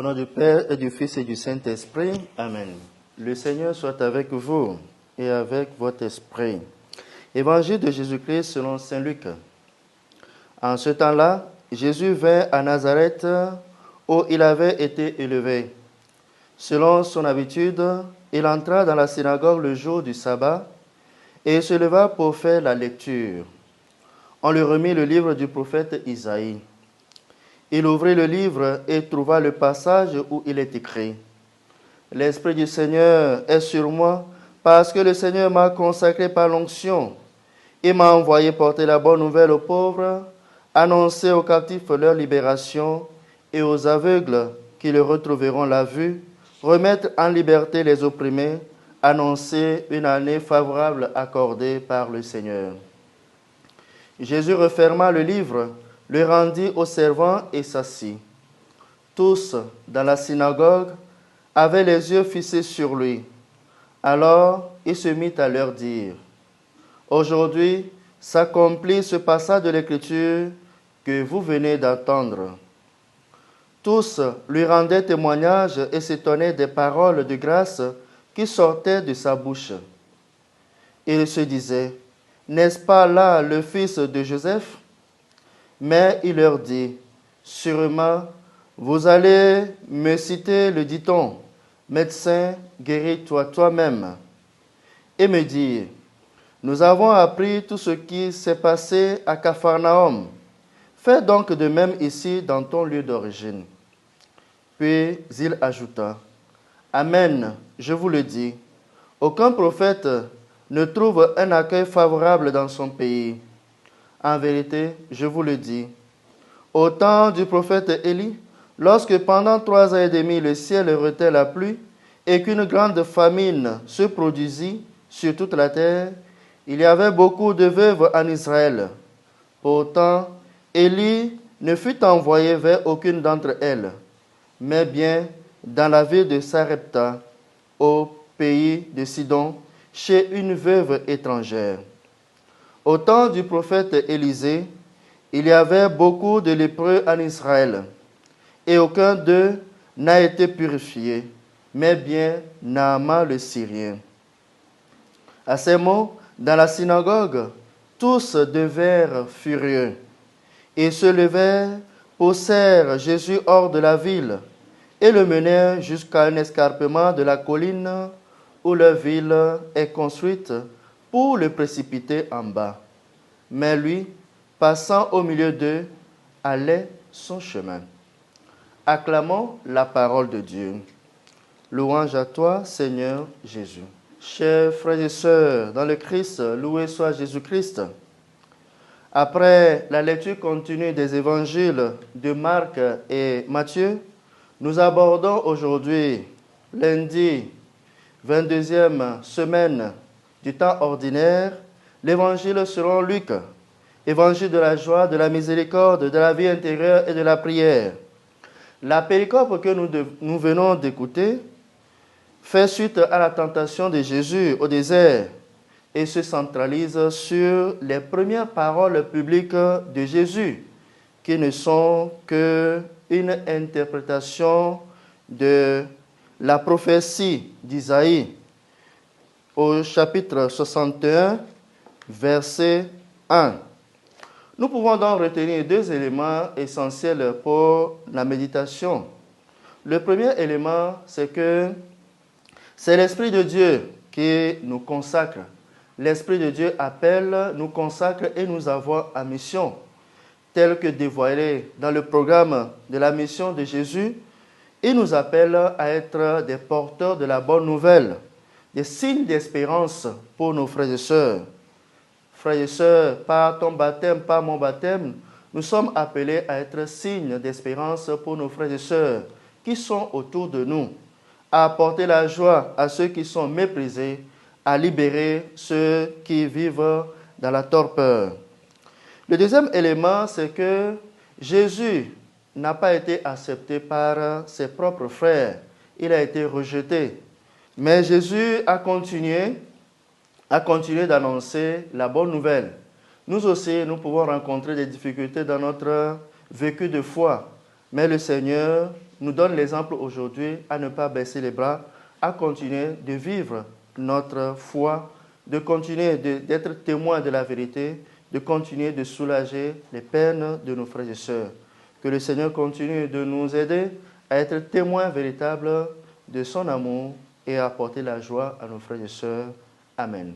nom du Père et du Fils et du Saint-Esprit. Amen. Le Seigneur soit avec vous et avec votre esprit. Évangile de Jésus-Christ selon saint Luc. En ce temps-là, Jésus vint à Nazareth où il avait été élevé. Selon son habitude, il entra dans la synagogue le jour du sabbat et se leva pour faire la lecture. On lui remit le livre du prophète Isaïe. Il ouvrit le livre et trouva le passage où il est écrit: « L'Esprit du Seigneur est sur moi, parce que le Seigneur m'a consacré par l'onction. Il m'a envoyé porter la bonne nouvelle aux pauvres, annoncer aux captifs leur libération et aux aveugles qu'ils retrouveront la vue, remettre en liberté les opprimés, annoncer une année favorable accordée par le Seigneur. » Jésus referma le livre, le rendit aux servants et s'assit. Tous, dans la synagogue, avaient les yeux fixés sur lui. Alors, il se mit à leur dire: « Aujourd'hui s'accomplit ce passage de l'Écriture que vous venez d'entendre. » Tous lui rendaient témoignage et s'étonnaient des paroles de grâce qui sortaient de sa bouche. Il se disait: « N'est-ce pas là le fils de Joseph ? » Mais il leur dit: « Sûrement, vous allez me citer le dicton: Médecin, guéris-toi toi-même. » Et me dire: « Nous avons appris tout ce qui s'est passé à Capharnaüm. Fais donc de même ici dans ton lieu d'origine. » Puis il ajouta: « Amen, je vous le dis, aucun prophète ne trouve un accueil favorable dans son pays. En vérité, je vous le dis, au temps du prophète Élie, lorsque pendant 3 ans et demi le ciel retint la pluie et qu'une grande famine se produisit sur toute la terre, il y avait beaucoup de veuves en Israël. Pourtant, Élie ne fut envoyé vers aucune d'entre elles, mais bien dans la ville de Sarepta, au pays de Sidon, chez une veuve étrangère. Au temps du prophète Élisée, il y avait beaucoup de lépreux en Israël, et aucun d'eux n'a été purifié, mais bien Naaman le Syrien. » À ces mots, dans la synagogue, tous devinrent furieux. Ils se levèrent, poussèrent Jésus hors de la ville et le menèrent jusqu'à un escarpement de la colline où leur ville est construite pour le précipiter en bas. Mais lui, passant au milieu d'eux, allait son chemin. Acclamons la parole de Dieu. Louange à toi, Seigneur Jésus. Chers frères et sœurs, dans le Christ, loué soit Jésus-Christ. Après la lecture continue des évangiles de Marc et Matthieu, nous abordons aujourd'hui, lundi, 22e semaine du temps ordinaire, l'évangile selon Luc, évangile de la joie, de la miséricorde, de la vie intérieure et de la prière. La péricope que nous venons d'écouter fait suite à la tentation de Jésus au désert et se centralise sur les premières paroles publiques de Jésus, qui ne sont qu'une interprétation de la prophétie d'Isaïe au chapitre 61, verset 1. Nous pouvons donc retenir 2 éléments essentiels pour la méditation. Le premier élément, c'est que c'est l'Esprit de Dieu qui nous consacre. L'Esprit de Dieu appelle, nous consacre et nous envoie en mission, tel que dévoilé dans le programme de la mission de Jésus. Il nous appelle à être des porteurs de la bonne nouvelle, des signes d'espérance pour nos frères et sœurs. Frères et sœurs, par ton baptême, par mon baptême, nous sommes appelés à être signes d'espérance pour nos frères et sœurs qui sont autour de nous, à apporter la joie à ceux qui sont méprisés, à libérer ceux qui vivent dans la torpeur. Le deuxième élément, c'est que Jésus n'a pas été accepté par ses propres frères. Il a été rejeté. Mais Jésus a continué d'annoncer la bonne nouvelle. Nous aussi, nous pouvons rencontrer des difficultés dans notre vécu de foi. Mais le Seigneur nous donne l'exemple aujourd'hui à ne pas baisser les bras, à continuer de vivre notre foi, de continuer d'être témoin de la vérité, de continuer de soulager les peines de nos frères et sœurs. Que le Seigneur continue de nous aider à être témoins véritables de son amour et à apporter la joie à nos frères et sœurs. Amen.